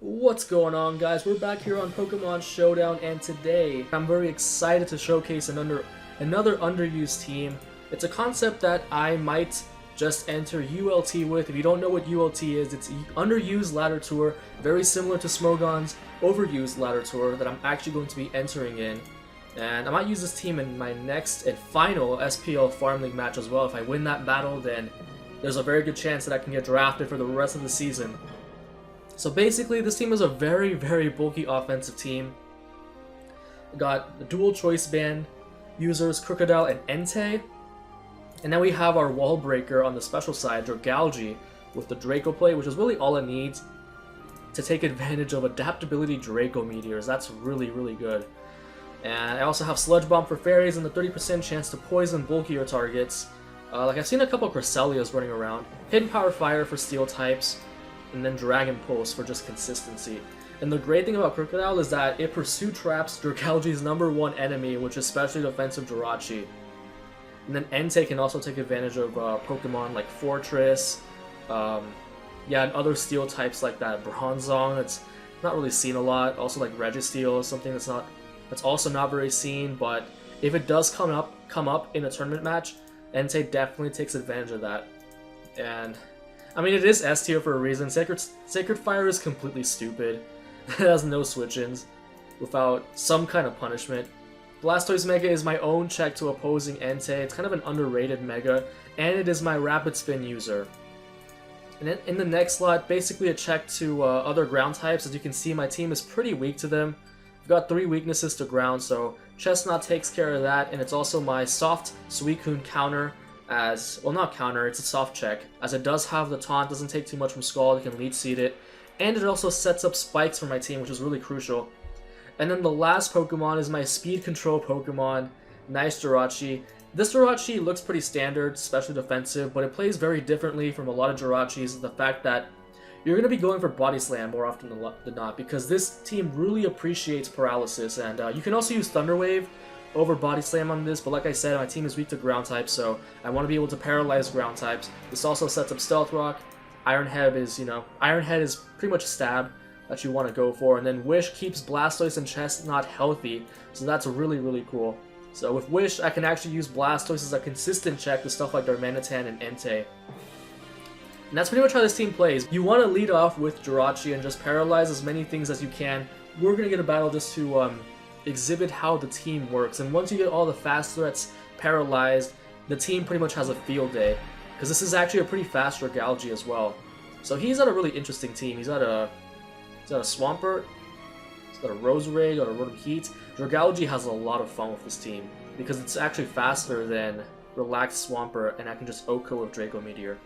What's going on, guys? We're back here on Pokemon Showdown, and today I'm very excited to showcase another underused team. It's a concept that I might just enter ULT with. If you don't know what ULT is, it's Underused Ladder Tour, very similar to Smogon's Overused Ladder Tour that I'm actually going to be entering in. And I might use this team in my next and final SPL Farm League match as well. If I win that battle, then there's a very good chance that I can get drafted for the rest of the season. So basically, this team is a very, very bulky offensive team. We got the dual choice band users, Crocodile and Entei. And then we have our wall breaker on the special side, Dragalge, with the Draco play, which is really all it needs to take advantage of adaptability Draco Meteors. That's really, really good. And I also have Sludge Bomb for fairies and the 30% chance to poison bulkier targets. Like I've seen a couple of Cresselias running around. Hidden Power Fire for steel types, and then Dragon Pulse for just consistency. And the great thing about Crocodile is that it pursuit traps Dragalge's #1 enemy, which is specially defensive Jirachi. And then Entei can also take advantage of Pokemon like Fortress, and other steel types like that. Bronzong, that's not really seen a lot. Also like Registeel is something that's also not very seen, but if it does come up in a tournament match, Entei definitely takes advantage of that. And I mean, it is S tier for a reason. Sacred Fire is completely stupid. It has no switch-ins without some kind of punishment. Blastoise Mega is my own check to opposing Entei. It's kind of an underrated Mega, and it is my Rapid Spin user. And then in the next slot, basically a check to other ground types. As you can see, my team is pretty weak to them. I've got 3 weaknesses to ground, so Chestnut takes care of that, and it's also my soft Suicune counter. Well, not counter, it's a soft check, as it does have the taunt, doesn't take too much from Scald, it can lead seed it, and it also sets up spikes for my team, which is really crucial. And then the last Pokemon is my speed control Pokemon, Nice Jirachi. This Jirachi looks pretty standard, especially defensive, but it plays very differently from a lot of Jirachis, the fact that you're going to be going for Body Slam more often than not, because this team really appreciates paralysis, and you can also use Thunder Wave over Body Slam on this, but like I said, my team is weak to ground types, so I want to be able to paralyze ground types. This also sets up Stealth Rock. Iron Head is pretty much a stab that you want to go for, and then Wish keeps Blastoise and Chestnut healthy, so that's really, really cool. So with Wish, I can actually use Blastoise as a consistent check to stuff like Darmanitan and Entei. And that's pretty much how this team plays. You want to lead off with Jirachi and just paralyze as many things as you can. We're going to get a battle just to exhibit how the team works, and once you get all the fast threats paralyzed, the team pretty much has a field day, because this is actually a pretty fast Dragalge as well. So he's got a really interesting team. He's got a Swampert, he's got a Roserade, got a Rotom Heat. Dragalge has a lot of fun with this team, because it's actually faster than Relaxed Swampert, and I can just OHKO with Draco Meteor.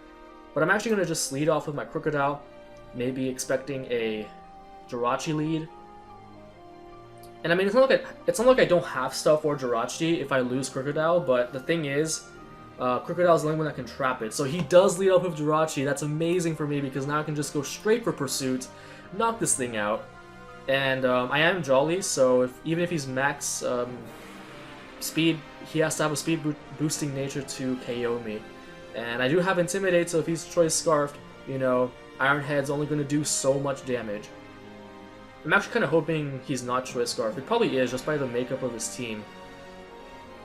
But I'm actually going to just lead off with my Crocodile, maybe expecting a Jirachi lead. And I mean, it's not like I don't have stuff for Jirachi if I lose Crocodile, but the thing is, Crocodile is the only one that can trap it. So he does lead up with Jirachi. That's amazing for me, because now I can just go straight for Pursuit, knock this thing out. And I am Jolly, so even if he's max speed, he has to have a speed boosting nature to KO me. And I do have Intimidate, so if he's Choice Scarfed, Iron Head's only going to do so much damage. I'm actually kind of hoping he's not Choice Scarf. It probably is, just by the makeup of his team.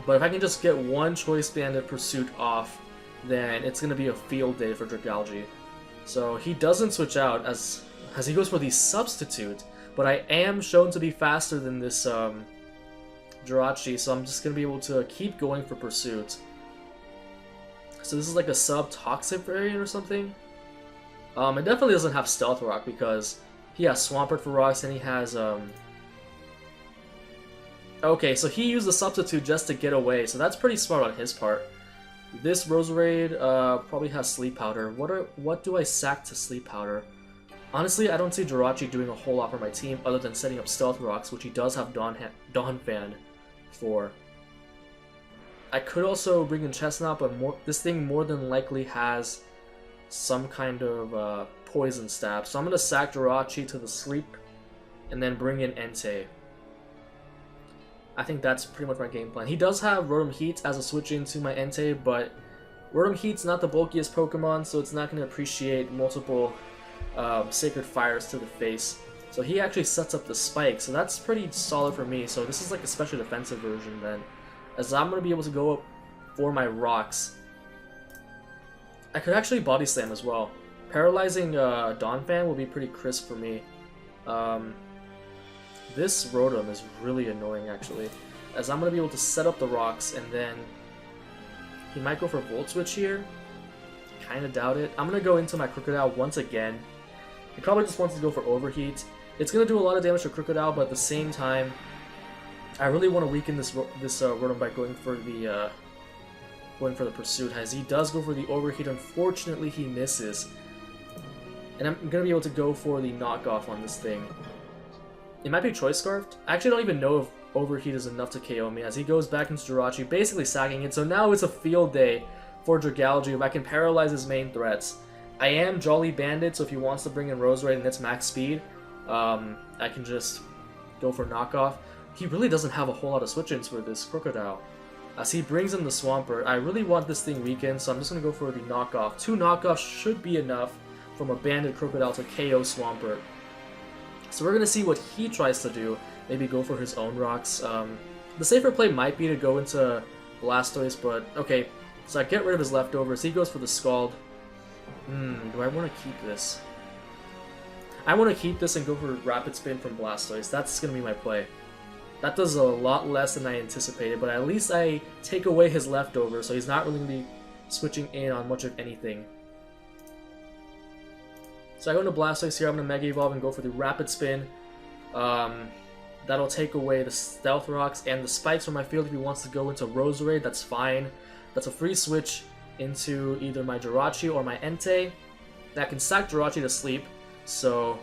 But if I can just get one Choice Banded Pursuit off, then it's going to be a field day for Dragalge. So he doesn't switch out as he goes for the Substitute, but I am shown to be faster than this Jirachi, so I'm just going to be able to keep going for Pursuit. So this is like a sub-toxic variant or something. It definitely doesn't have Stealth Rock, because he has Swampert for rocks, and he has, okay, so he used the Substitute just to get away, so that's pretty smart on his part. This Roserade probably has Sleep Powder. What do I sack to Sleep Powder? Honestly, I don't see Jirachi doing a whole lot for my team other than setting up Stealth Rocks, which he does have Donphan for. I could also bring in Chestnut, but this thing more than likely has some kind of poison stab. So I'm going to sack Jirachi to the sleep and then bring in Entei. I think that's pretty much my game plan. He does have Rotom Heat as a switch into my Entei, but Rotom Heat's not the bulkiest Pokemon, so it's not going to appreciate multiple Sacred Fires to the face. So he actually sets up the spike, so that's pretty solid for me. So this is like a special defensive version then, as I'm going to be able to go up for my rocks. I could actually body slam as well. Paralyzing Donphan will be pretty crisp for me. This Rotom is really annoying actually, as I'm going to be able to set up the rocks and then he might go for Volt Switch here. Kind of doubt it. I'm going to go into my Crocodile once again. He probably just wants to go for Overheat. It's going to do a lot of damage to Crocodile, but at the same time, I really want to weaken this Rotom by going for the Pursuit, as he does go for the Overheat. Unfortunately, he misses. And I'm going to be able to go for the knockoff on this thing. It might be Choice Scarfed. I actually don't even know if Overheat is enough to KO me, as he goes back into Jirachi, basically sacking it. So now it's a field day for Dragalge if I can paralyze his main threats. I am Jolly Bandit, so if he wants to bring in Roserade and it's max speed, I can just go for knockoff. He really doesn't have a whole lot of switch-ins for this Crocodile. As he brings in the Swampert, I really want this thing weakened, so I'm just going to go for the knockoff. 2 knockoffs should be enough from a Bandit Crocodile to KO Swampert. So we're going to see what he tries to do. Maybe go for his own rocks. The safer play might be to go into Blastoise, but okay. So I get rid of his leftovers. He goes for the Scald. Do I want to keep this? I want to keep this and go for Rapid Spin from Blastoise. That's going to be my play. That does a lot less than I anticipated, but at least I take away his leftovers, so he's not really going to be switching in on much of anything. So I go into Blastoise here. I'm going to Mega Evolve and go for the Rapid Spin. That'll take away the Stealth Rocks and the Spikes from my field. If he wants to go into Roserade, that's fine. That's a free switch into either my Jirachi or my Entei. That can sack Jirachi to sleep, so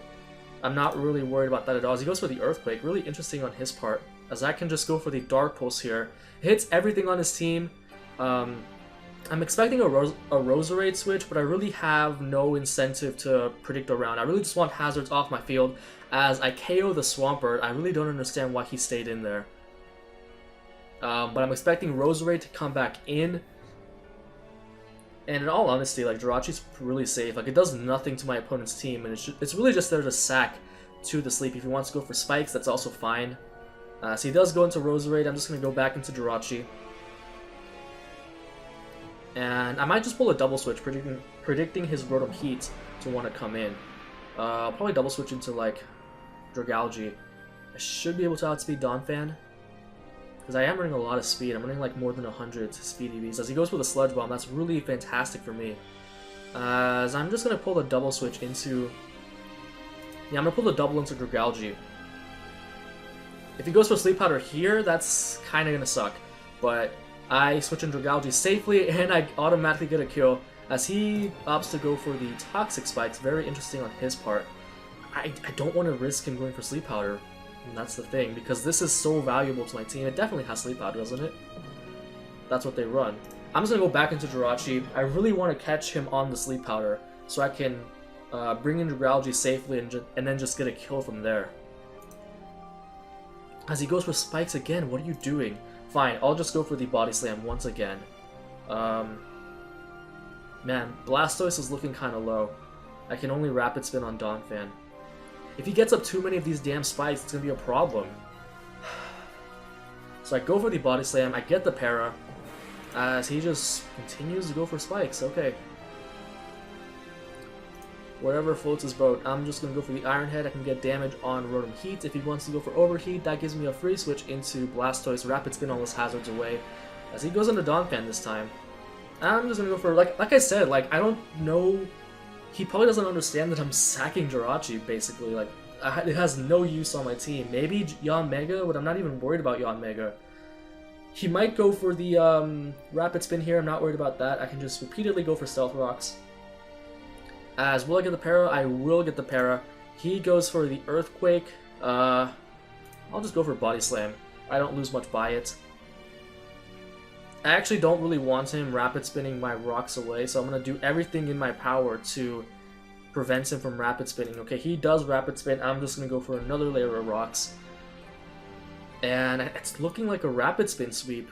I'm not really worried about that at all. As he goes for the Earthquake, really interesting on his part, as I can just go for the Dark Pulse here. It hits everything on his team. I'm expecting a Roserade switch, but I really have no incentive to predict around. I really just want hazards off my field. As I KO the Swampert, I really don't understand why he stayed in there. But I'm expecting Roserade to come back in. And in all honesty, like, Jirachi's really safe. Like, it does nothing to my opponent's team, and it's really just there to sack to the sleep. If he wants to go for Spikes, that's also fine. So he does go into Roserade. I'm just going to go back into Jirachi. And I might just pull a double switch, predicting his Rotom Heat to want to come in. I'll probably double switch into, like, Dragalge. I should be able to outspeed Donphan, because I am running a lot of speed. I'm running like more than 100 speed EVs. As he goes for the Sludge Bomb, that's really fantastic for me. As I'm just going to pull the double switch into... Yeah, I'm going to pull the double into Dragalge. If he goes for Sleep Powder here, that's kind of going to suck. But I switch in Dragalge safely, and I automatically get a kill, as he opts to go for the Toxic Spikes. Very interesting on his part. I don't want to risk him going for Sleep Powder. And that's the thing, because this is so valuable to my team. It definitely has Sleep Powder, doesn't it? That's what they run. I'm just going to go back into Jirachi. I really want to catch him on the Sleep Powder, so I can bring in Dragalge safely and then just get a kill from there. As he goes for Spikes again, what are you doing? Fine, I'll just go for the Body Slam once again. Man, Blastoise is looking kind of low. I can only Rapid Spin on Donphan. If he gets up too many of these damn spikes, it's going to be a problem. So I go for the Body Slam, I get the Para, as he just continues to go for spikes. Okay. Whatever floats his boat. I'm just going to go for the Iron Head. I can get damage on Rotom Heat. If he wants to go for Overheat, that gives me a free switch into Blastoise. Rapid Spin all his hazards away, as he goes into Donphan this time. I'm just going to go for, like I said, like, I don't know... He probably doesn't understand that I'm sacking Jirachi, basically. Like, it has no use on my team. Maybe Yanmega, but I'm not even worried about Yanmega. He might go for the Rapid Spin here. I'm not worried about that. I can just repeatedly go for Stealth Rocks. As will I get the Para? I will get the Para. He goes for the Earthquake. I'll just go for Body Slam. I don't lose much by it. I actually don't really want him Rapid Spinning my rocks away, so I'm going to do everything in my power to prevent him from Rapid Spinning. Okay, he does Rapid Spin. I'm just going to go for another layer of rocks. And it's looking like a Rapid Spin sweep.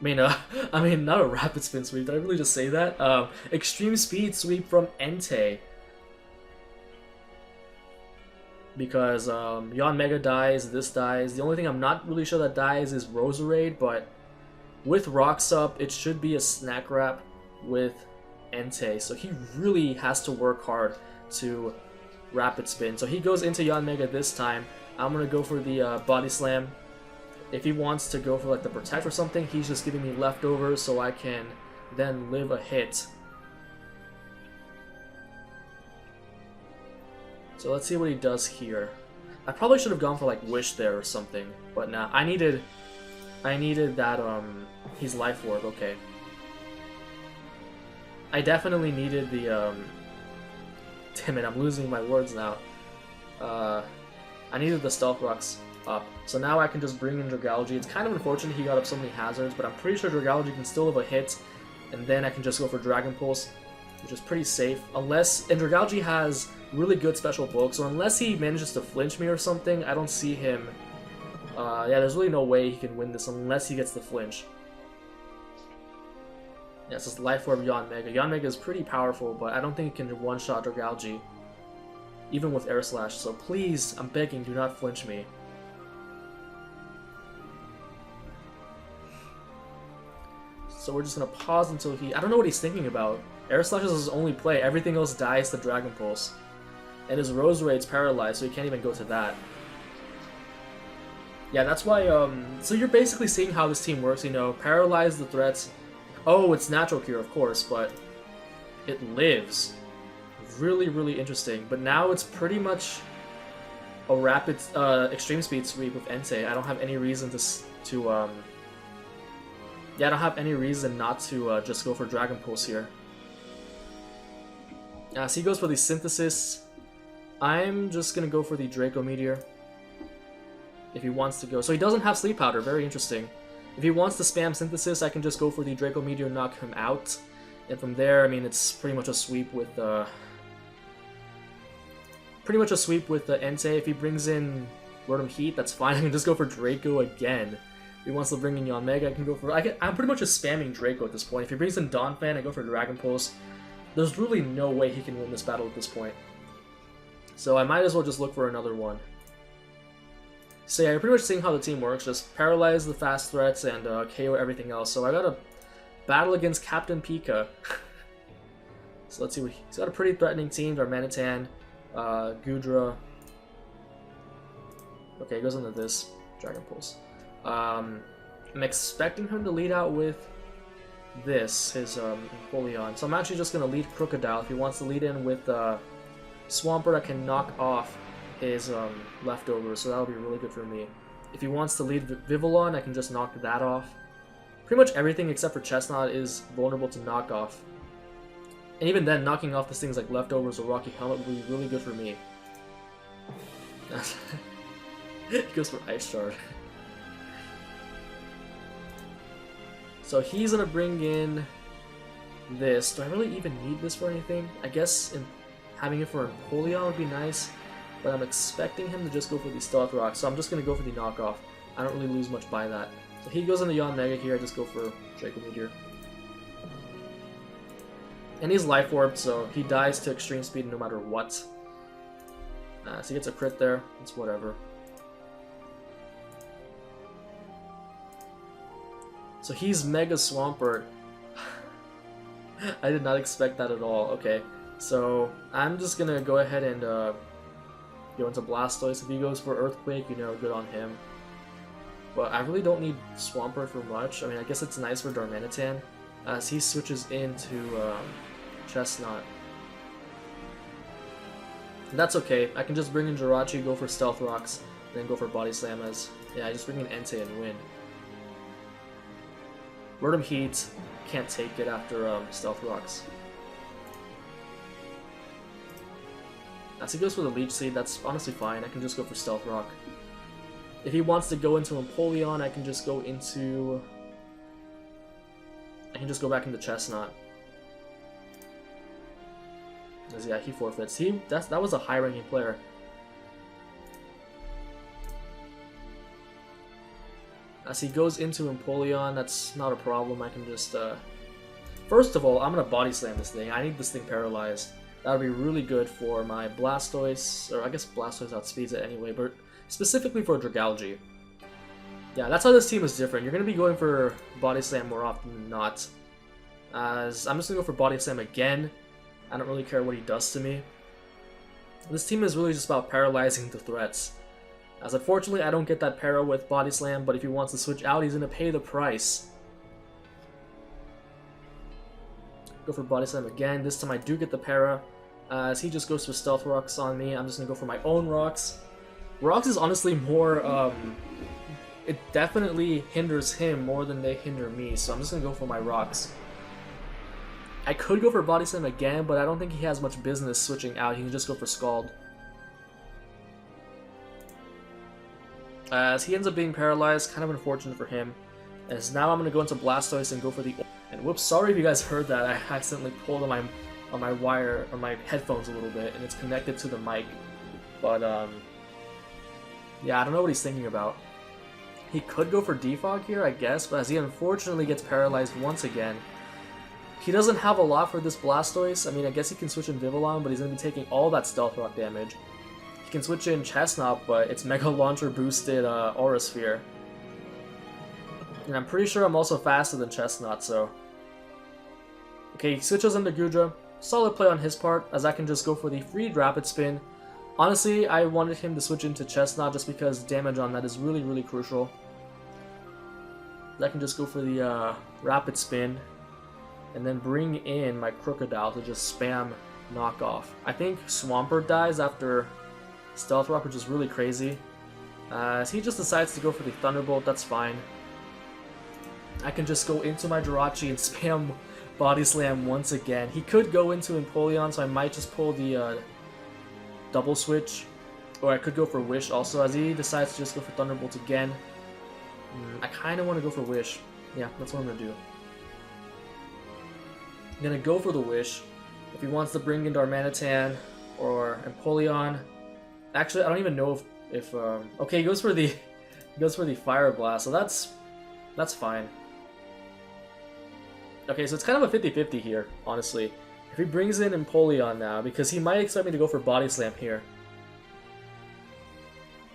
I mean, not a Rapid Spin sweep. Did I really just say that? Extreme Speed sweep from Entei. because Yon Mega dies, this dies. The only thing I'm not really sure that dies is Roserade, but with Rocks up, it should be a snack wrap with Entei. So he really has to work hard to Rapid Spin. So he goes into Yon Mega this time. I'm going to go for the Body Slam. If he wants to go for like the Protect or something, he's just giving me leftovers so I can then live a hit. So let's see what he does here. I probably should have gone for like Wish there or something, but nah, I needed that he's Life Orb, okay. I definitely needed the damn it, I'm losing my words now. I needed the Stealth Rocks up. So now I can just bring in Dragalge. It's kind of unfortunate he got up so many hazards, but I'm pretty sure Dragalge can still have a hit, and then I can just go for Dragon Pulse, which is pretty safe. Unless, and Dragalge has really good special bulk, so unless he manages to flinch me or something, I don't see him. Yeah, there's really no way he can win this unless he gets the flinch. Yeah, it's just Life Orb Yon Mega. Yon Mega is pretty powerful, but I don't think it can one-shot Dragalge, even with Air Slash, so please, I'm begging, do not flinch me. So we're just gonna pause until he... I don't know what he's thinking about. Air Slash is his only play, everything else dies to Dragon Pulse. And his Roserade's paralyzed, so he can't even go to that. Yeah, that's why, so you're basically seeing how this team works, you know, paralyze the threats. Oh, it's Natural Cure, of course, but it lives. Really, really interesting. But now it's pretty much a rapid, extreme speed sweep with Entei. I don't have any reason yeah, I don't have any reason not to just go for Dragon Pulse here. So he goes for the Synthesis. I'm just gonna go for the Draco Meteor. If he wants to go. So he doesn't have Sleep Powder, very interesting. If he wants to spam Synthesis, I can just go for the Draco Meteor, knock him out. And from there, I mean, it's pretty much a sweep with Entei. If he brings in Rotom Heat, that's fine. I can just go for Draco again. If he wants to bring in Yon Mega, I can go for... I'm pretty much just spamming Draco at this point. If he brings in Donphan, I go for Dragon Pulse. There's really no way he can win this battle at this point. So I might as well just look for another one. So yeah, you're pretty much seeing how the team works. Just paralyze the fast threats and KO everything else. So I got a battle against Captain Pika. So let's see. He's got a pretty threatening team. Darmanitan, Gudra. Okay, he goes into this. Dragon Pulse. I'm expecting him to lead out with this, his Empoleon. So I'm actually just going to lead Crocodile. If he wants to lead in with Swampert, I can knock off his leftovers, so that'll be really good for me. If he wants to lead Vivillon, I can just knock that off. Pretty much everything except for Chestnut is vulnerable to knock off. And even then, knocking off these things like leftovers or Rocky Helmet would be really good for me. He goes for Ice Shard. So he's gonna bring in this. Do I really even need this for anything? I guess having it for Empoleon would be nice, but I'm expecting him to just go for the Stealth Rock, so I'm just gonna go for the knockoff. I don't really lose much by that. So he goes into Yon Mega here, I just go for Draco Meteor. And he's Life Orbed, so he dies to extreme speed no matter what. So he gets a crit there, it's whatever. So he's Mega Swampert. I did not expect that at all. Okay, so I'm just gonna go ahead and go into Blastoise. If he goes for Earthquake, you know, good on him. But I really don't need Swampert for much. I mean, I guess it's nice for Darmanitan as he switches into Chestnut. And that's okay. I can just bring in Jirachi, go for Stealth Rocks, and then go for Body Slam as... Yeah, I just bring in Entei and win. Rotom Heat can't take it after Stealth Rocks. As he goes for the Leech Seed, that's honestly fine. I can just go for Stealth Rock. If he wants to go into Empoleon, I can just go into... I can just go back into Chestnut. Because yeah, he forfeits. That was a high-ranking player. As he goes into Empoleon, that's not a problem. I can just... First of all, I'm going to Body Slam this thing. I need this thing paralyzed. That would be really good for my Blastoise, or I guess Blastoise outspeeds it anyway, but specifically for Dragalge. Yeah, that's how this team is different. You're going to be going for Body Slam more often than not. As I'm just going to go for Body Slam again. I don't really care what he does to me. This team is really just about paralyzing the threats. As unfortunately, I don't get that para with Body Slam, but if he wants to switch out, he's going to pay the price. Go for Body Slam again. This time I do get the para. As he just goes for Stealth Rocks on me, I'm just going to go for my own Rocks. Rocks is honestly more, it definitely hinders him more than they hinder me, so I'm just going to go for my Rocks. I could go for Body Slam again, but I don't think he has much business switching out. He can just go for Scald. As he ends up being paralyzed, kind of unfortunate for him. As now I'm going to go into Blastoise and go for the... And whoops, sorry if you guys heard that. I accidentally pulled on my wire, or my headphones a little bit, and it's connected to the mic. But, yeah, I don't know what he's thinking about. He could go for Defog here, I guess, but as he unfortunately gets paralyzed once again. He doesn't have a lot for this Blastoise. I mean, I guess he can switch in Vivillon, but he's going to be taking all that Stealth Rock damage. He can switch in Chestnut, but it's Mega Launcher boosted Aura Sphere. And I'm pretty sure I'm also faster than Chestnut, so... Okay, he switches into Gudra. Solid play on his part, as I can just go for the free Rapid Spin. Honestly, I wanted him to switch into Chestnut just because damage on that is really, really crucial. I can just go for the Rapid Spin. And then bring in my Crocodile to just spam knockoff. I think Swampert dies after Stealth Rock, which is really crazy. As he just decides to go for the Thunderbolt, that's fine. I can just go into my Jirachi and spam Body Slam once again. He could go into Empoleon, so I might just pull the double switch. Or I could go for Wish also, as he decides to just go for Thunderbolt again. I kind of want to go for Wish. Yeah, that's what I'm going to do. I'm gonna go for the Wish. If he wants to bring in Darmanitan or Empoleon, actually I don't even know if okay, he goes for the Fire Blast, so that's fine. Okay, so it's kind of a 50-50 here, honestly. If he brings in Empoleon now, because he might expect me to go for Body Slam here,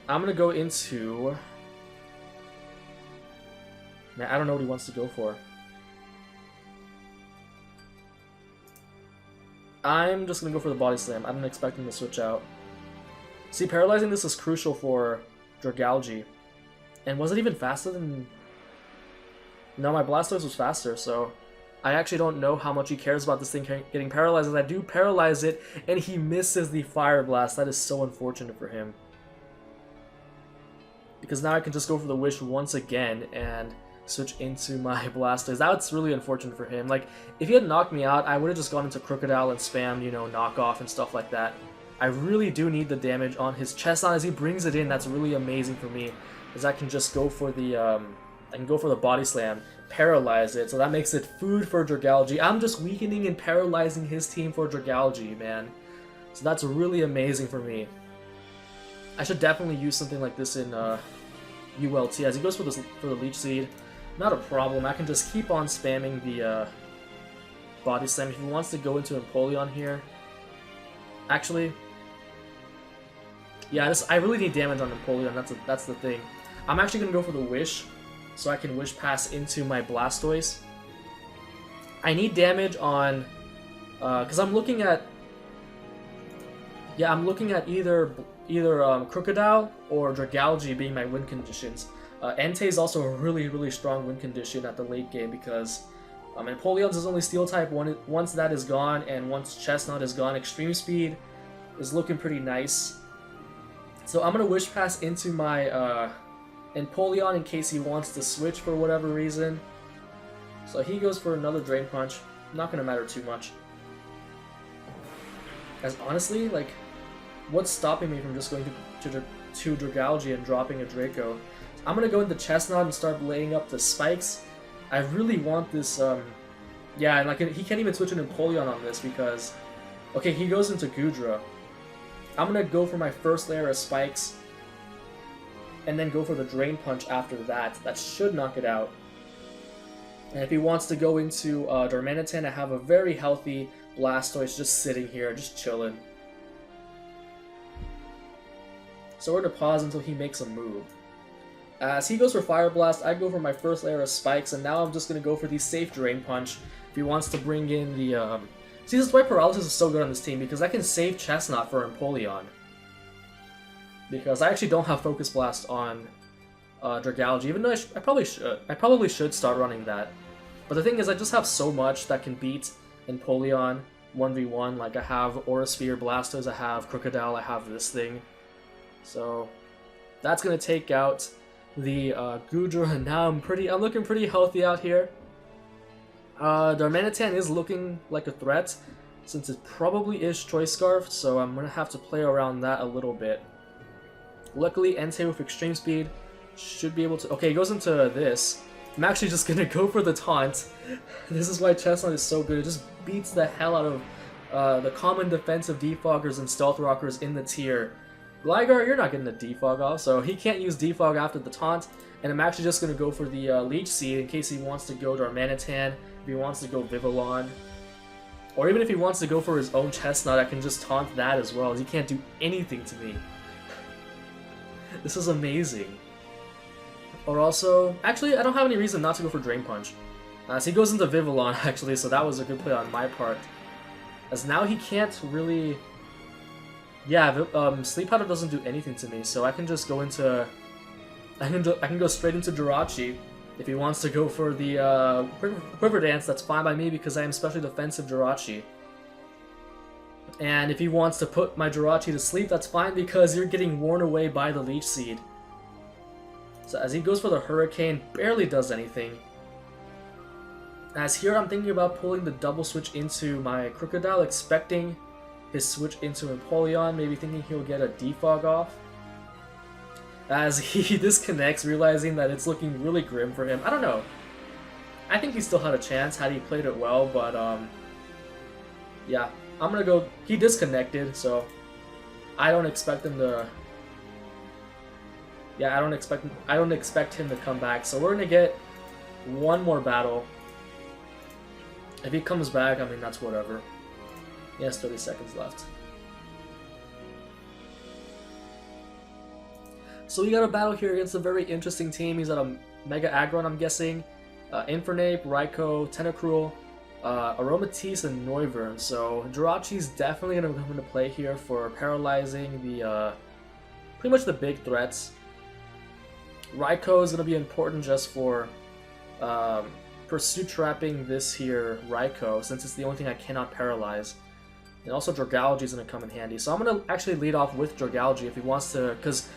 I'm gonna go into... Man, I don't know what he wants to go for. I'm just going to go for the Body Slam. I don't expect him to switch out. See, paralyzing this is crucial for Dragalge. And was it even faster than... No, my Blastoise was faster, so... I actually don't know how much he cares about this thing getting paralyzed, as I do paralyze it, and he misses the Fire Blast. That is so unfortunate for him. Because now I can just go for the Wish once again, and... switch into my Blastoise. That's really unfortunate for him. Like, if he had knocked me out, I would have just gone into Crocodile and spammed, you know, knockoff and stuff like that. I really do need the damage on his Chestnut as he brings it in. That's really amazing for me, as I can just go for the I can go for the Body Slam, paralyze it, so that makes it food for Dragalge. I'm just weakening and paralyzing his team for Dragalge, man. So that's really amazing for me. I should definitely use something like this in ULT, as he goes for the Leech Seed. Not a problem, I can just keep on spamming the Body Slam. If he wants to go into Empoleon here... Actually... Yeah, I really need damage on Empoleon, that's the thing. I'm actually going to go for the Wish, so I can Wish Pass into my Blastoise. I need damage on... because I'm looking at... Yeah, I'm looking at either Crocodile or Dragalge being my win conditions. Entei is also a really, really strong win condition at the late game because Empoleon's is only Steel type. Once that is gone and once Chestnut is gone, Extreme Speed is looking pretty nice. So I'm going to Wish Pass into my Empoleon in case he wants to switch for whatever reason. So he goes for another Drain Punch. Not going to matter too much. As honestly, like, what's stopping me from just going to Dragalge and dropping a Draco? I'm gonna go into Chestnut and start laying up the spikes. I really want this, yeah, and like, he can't even switch an Empoleon on this because... Okay, he goes into Gudra. I'm gonna go for my first layer of spikes, and then go for the Drain Punch after that. That should knock it out. And if he wants to go into Darmanitan, I have a very healthy Blastoise just sitting here, just chilling. So we're going to pause until he makes a move. As he goes for Fire Blast, I go for my first layer of Spikes, and now I'm just going to go for the safe Drain Punch if he wants to bring in the... See, this is why Paralysis is so good on this team, because I can save Chestnut for Empoleon. Because I actually don't have Focus Blast on Dragalge, even though I probably should. I probably should start running that. But the thing is, I just have so much that can beat Empoleon 1v1. Like, I have Aura Sphere, Blastoise, I have Crocodile, I have this thing. So, that's going to take out the Goodra, and now I'm looking pretty healthy out here. Darmanitan is looking like a threat, since it probably is Choice Scarf, so I'm going to have to play around that a little bit. Luckily, Entei with Extreme Speed should be able to... Okay, he goes into this. I'm actually just going to go for the taunt. This is why Chestnut is so good. It just beats the hell out of the common defensive Defoggers and Stealth Rockers in the tier. Gligar, you're not getting a Defog off, so he can't use Defog after the taunt. And I'm actually just going to go for the Leech Seed in case he wants to go Darmanitan, if he wants to go Vivillon. Or even if he wants to go for his own Chestnut, I can just taunt that as well, as he can't do anything to me. This is amazing. Or also... Actually, I don't have any reason not to go for Drain Punch. So he goes into Vivillon, actually, so that was a good play on my part. As now he can't really... Yeah, Sleep Powder doesn't do anything to me, so I can just go into... I can go straight into Jirachi. If he wants to go for the Quiver Dance, that's fine by me because I am specially defensive Jirachi. And if he wants to put my Jirachi to sleep, that's fine because you're getting worn away by the Leech Seed. So as he goes for the Hurricane, barely does anything. As here I'm thinking about pulling the double switch into my Crocodile, expecting his switch into Empoleon, maybe thinking he'll get a Defog off. As he disconnects, realizing that it's looking really grim for him. I don't know. I think he still had a chance had he played it well, but yeah. I'm gonna go... He disconnected, so I don't expect him to... Yeah, I don't expect him to come back, so we're gonna get one more battle. If he comes back, I mean, that's whatever. He has 30 seconds left. So we got a battle here against a very interesting team. He's at a Mega Aggron, I'm guessing. Infernape, Raikou, Tentacruel, Aromatisse, and Noivern. So Jirachi's definitely going to come into play here for paralyzing the pretty much the big threats. Raikou is going to be important just for pursuit trapping this here Raikou, since it's the only thing I cannot paralyze. And also Dragalge is going to come in handy. So I'm going to actually lead off with Dragalge if he wants to, because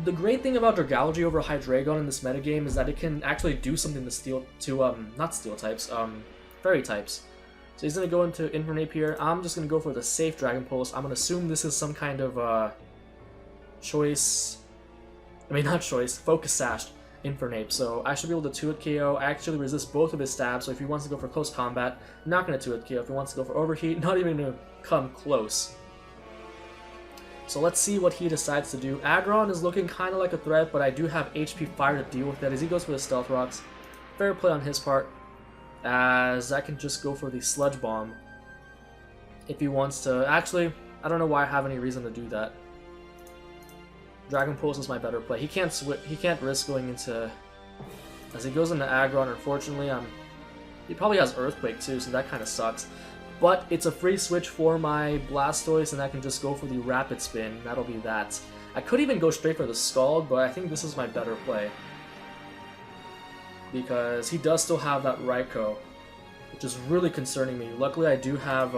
the great thing about Dragalge over Hydreigon in this metagame is that it can actually do something to steel, not steel types, fairy types. So he's going to go into Infernape here. I'm just going to go for the safe Dragon Pulse. I'm going to assume this is some kind of Focus Sash Infernape. So I should be able to 2-hit KO. I actually resist both of his stabs, so if he wants to go for close combat, not going to 2-hit KO. If he wants to go for overheat, not even going to come close. So let's see what he decides to do. Aggron is looking kind of like a threat, but I do have HP Fire to deal with that as he goes for the Stealth Rocks. Fair play on his part, as I can just go for the Sludge Bomb if he wants to. Actually, I don't know why I have any reason to do that. Dragon Pulse is my better play. He can't risk going into... As he goes into Aggron, unfortunately, he probably has Earthquake too, so that kind of sucks. But it's a free switch for my Blastoise, and I can just go for the Rapid Spin. That'll be that. I could even go straight for the Scald, but I think this is my better play. Because he does still have that Raikou, which is really concerning me. Luckily, I do have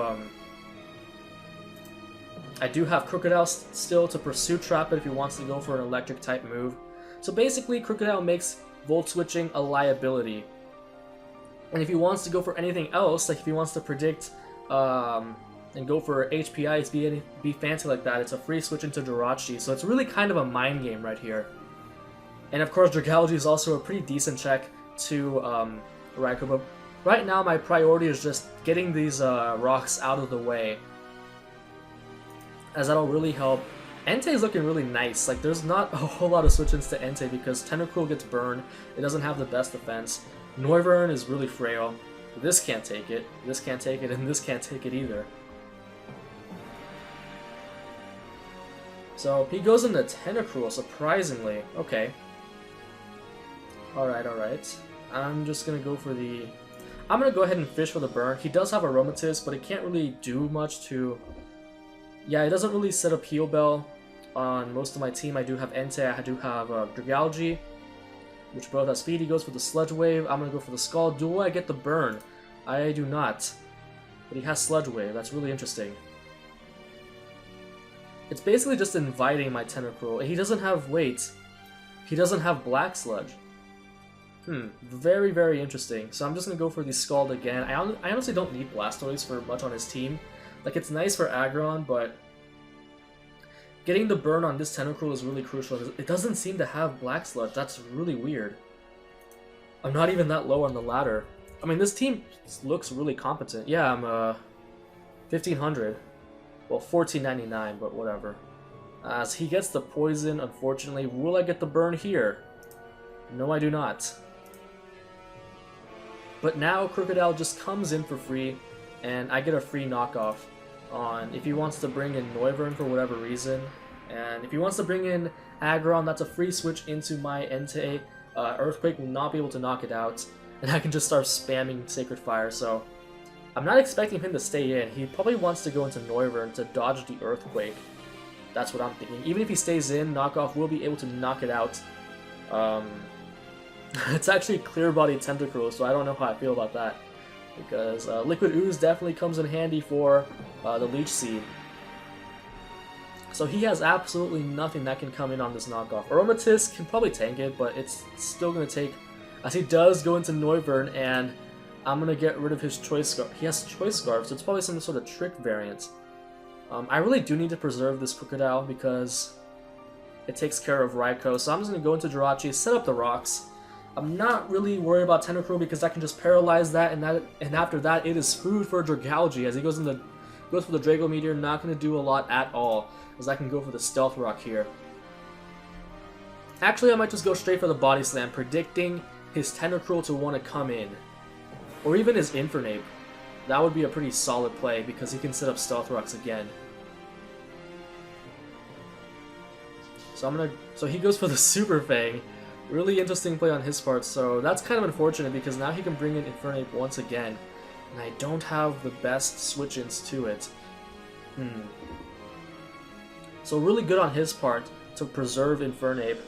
Crocodile still to pursue trap it if he wants to go for an electric type move. So basically, Crocodile makes Volt Switching a liability. And if he wants to go for anything else, like if he wants to predict and go for HPI, be fancy like that, it's a free switch into Jirachi. So it's really kind of a mind game right here. And of course, Dragalge is also a pretty decent check to Raikou. But right now, my priority is just getting these rocks out of the way, as that'll really help. Entei is looking really nice. Like, there's not a whole lot of switch-ins to Entei because Tentacruel gets burned. It doesn't have the best defense. Noivern is really frail. This can't take it, this can't take it, and this can't take it either. So he goes into Tentacruel, surprisingly. Okay. Alright, alright. I'm just gonna go for the... I'm gonna go ahead and fish for the burn. He does have Aromatisse, but it can't really do much to... Yeah, it doesn't really set up Heal Bell on most of my team. I do have Entei, I do have Dragalge, which both have speed. He goes for the Sludge Wave. I'm gonna go for the Scald. Do I get the burn? I do not. But he has Sludge Wave. That's really interesting. It's basically just inviting my Tentacruel. He doesn't have weight. He doesn't have Black Sludge. Very, very interesting. So I'm just gonna go for the Scald again. I honestly don't need Blastoise for much on his team. Like, it's nice for Aggron, but getting the burn on this Tentacruel is really crucial. It doesn't seem to have Black Sludge. That's really weird. I'm not even that low on the ladder. I mean, this team looks really competent. Yeah, I'm 1500. Well, 1499, but whatever. As he gets the poison, unfortunately. Will I get the burn here? No, I do not. But now Crocodile just comes in for free, and I get a free knockoff on if he wants to bring in Noivern for whatever reason. And if he wants to bring in Aggron, that's a free switch into my Entei. Earthquake will not be able to knock it out, and I can just start spamming Sacred Fire. So I'm not expecting him to stay in. He probably wants to go into Noivern to dodge the Earthquake. That's what I'm thinking. Even if he stays in, knockoff will be able to knock it out. It's actually Clear Body Tentacruel, so I don't know how I feel about that. Because Liquid Ooze definitely comes in handy for the Leech Seed. So he has absolutely nothing that can come in on this knockoff. Aromatisse can probably tank it, but it's still going to take... As he does go into Noivern, and I'm going to get rid of his Choice Scarf. He has Choice Scarf, so it's probably some sort of trick variant. I really do need to preserve this Crocodile because it takes care of Raikou. So I'm just going to go into Jirachi, set up the rocks. I'm not really worried about Tentacruel because I can just paralyze that, and after that it is food for Dragalge as he goes for the Draco Meteor. Not going to do a lot at all, as I can go for the Stealth Rock here. Actually, I might just go straight for the Body Slam, predicting his Tentacruel to want to come in, or even his Infernape. That would be a pretty solid play because he can set up Stealth Rocks again. So he goes for the Super Fang. Really interesting play on his part, so that's kind of unfortunate because now he can bring in Infernape once again, and I don't have the best switch-ins to it. So really good on his part to preserve Infernape.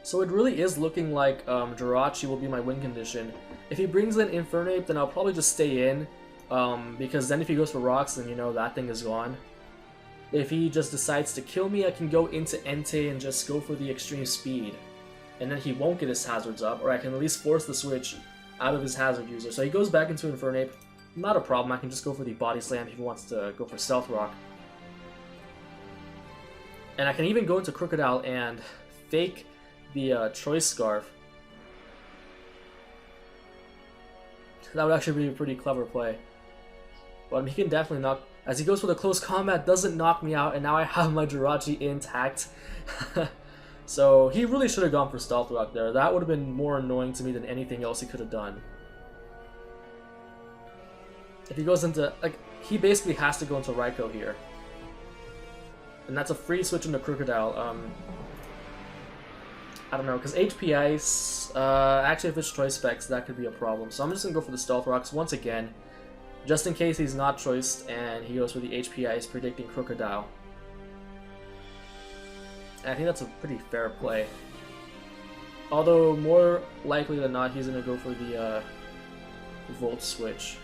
So it really is looking like Jirachi will be my win condition. If he brings in Infernape, then I'll probably just stay in, because then if he goes for rocks, then you know that thing is gone. If he just decides to kill me, I can go into Entei and just go for the extreme speed. And then he won't get his hazards up, or I can at least force the switch out of his hazard user. So he goes back into Infernape. Not a problem, I can just go for the Body Slam if he wants to go for Stealth Rock. And I can even go into Crocodile and fake the Choice Scarf. That would actually be a pretty clever play. But he can definitely knock... As he goes for the close combat, doesn't knock me out, and now I have my Jirachi intact. So he really should have gone for Stealth Rock there. That would have been more annoying to me than anything else he could have done. If he goes into... like, he basically has to go into Raikou here. And that's a free switch into Crocodile. I don't know, because HP Ice... actually, if it's Choice Specs, that could be a problem. So I'm just going to go for the Stealth Rocks once again, just in case he's not choiced and he goes for the HP Ice, predicting Crocodile. And I think that's a pretty fair play. Although, more likely than not, he's going to go for the Volt Switch.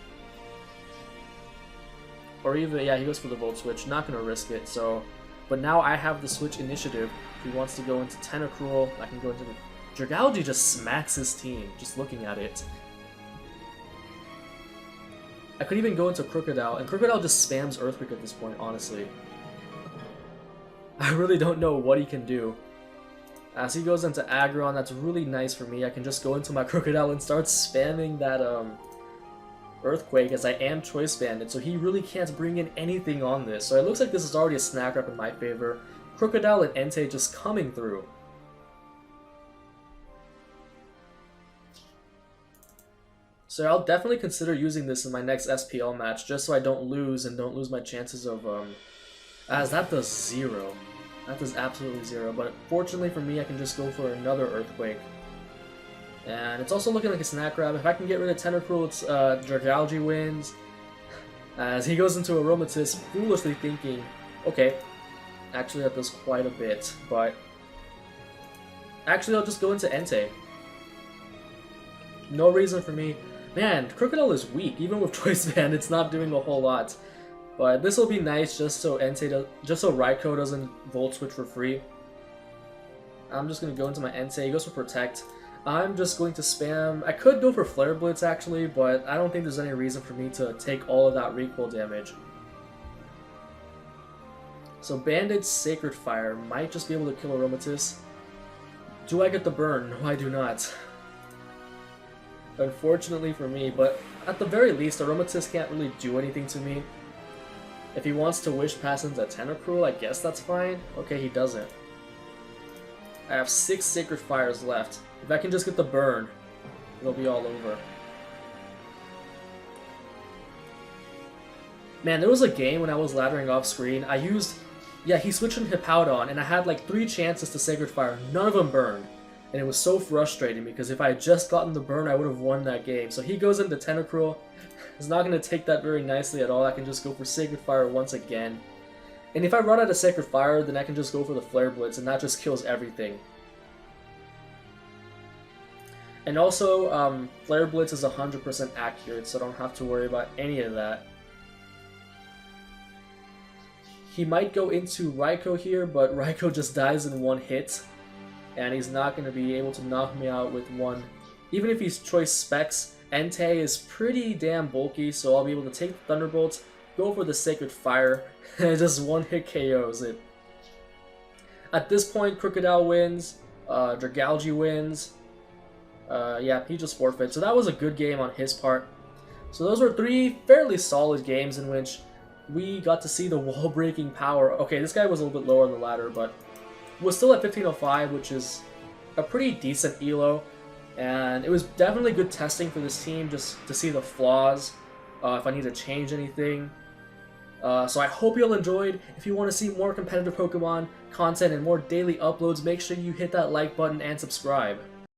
Or even, yeah, he goes for the Volt Switch. Not going to risk it, so... But now I have the Switch initiative. If he wants to go into Tentacruel, I can go into the... Dragalge just smacks his team, just looking at it. I could even go into Crocodile, and Crocodile just spams Earthquake at this point, honestly. I really don't know what he can do. As he goes into Aggron, that's really nice for me. I can just go into my Crocodile and start spamming that Earthquake, as I am Choice Banded, so he really can't bring in anything on this. So it looks like this is already a snack wrap in my favor. Crocodile and Entei just coming through. So I'll definitely consider using this in my next SPL match, just so I don't lose and don't lose my chances of, as that does 0. That does absolutely 0, but fortunately for me, I can just go for another Earthquake. And it's also looking like a Snack Grab. If I can get rid of Tentacruel, it's Dragalge wins. As he goes into Aromatisse, foolishly thinking, okay, actually that does quite a bit, but actually I'll just go into Entei. No reason for me. Man, Crocodile is weak. Even with Choice Band, it's not doing a whole lot. But this will be nice just so Raikou doesn't Volt Switch for free. I'm just going to go into my Entei. He goes for Protect. I'm just going to spam. I could go for Flare Blitz actually, but I don't think there's any reason for me to take all of that recoil damage. So Bandage Sacred Fire might just be able to kill Aromatisse. Do I get the burn? No, I do not. Unfortunately for me, but at the very least, Aromatisse can't really do anything to me. If he wants to Wish Pass into Tentacruel, I guess that's fine. Okay, he doesn't. I have 6 Sacred Fires left. If I can just get the burn, it'll be all over. Man, there was a game when I was laddering off screen. I used... Yeah, he switched from Hippowdon, and I had like 3 chances to Sacred Fire. None of them burned. And it was so frustrating because if I had just gotten the burn, I would have won that game. So he goes into Tentacruel. He's not going to take that very nicely at all. I can just go for Sacred Fire once again. And if I run out of Sacred Fire, then I can just go for the Flare Blitz, and that just kills everything. And also, Flare Blitz is 100% accurate, so I don't have to worry about any of that. He might go into Raikou here, but Raikou just dies in 1 hit. And he's not going to be able to knock me out with 1. Even if he's Choice Specs, Entei is pretty damn bulky, so I'll be able to take the Thunderbolt, go for the Sacred Fire, and just 1 hit KOs it. At this point, Crocodile wins, Dragalge wins. Yeah, he just forfeits. So that was a good game on his part. So those were 3 fairly solid games in which we got to see the wall-breaking power. Okay, this guy was a little bit lower on the ladder, but was still at 1505, which is a pretty decent elo. And it was definitely good testing for this team, just to see the flaws, if I need to change anything. So I hope you all enjoyed. If you want to see more competitive Pokemon content and more daily uploads, make sure you hit that like button and subscribe.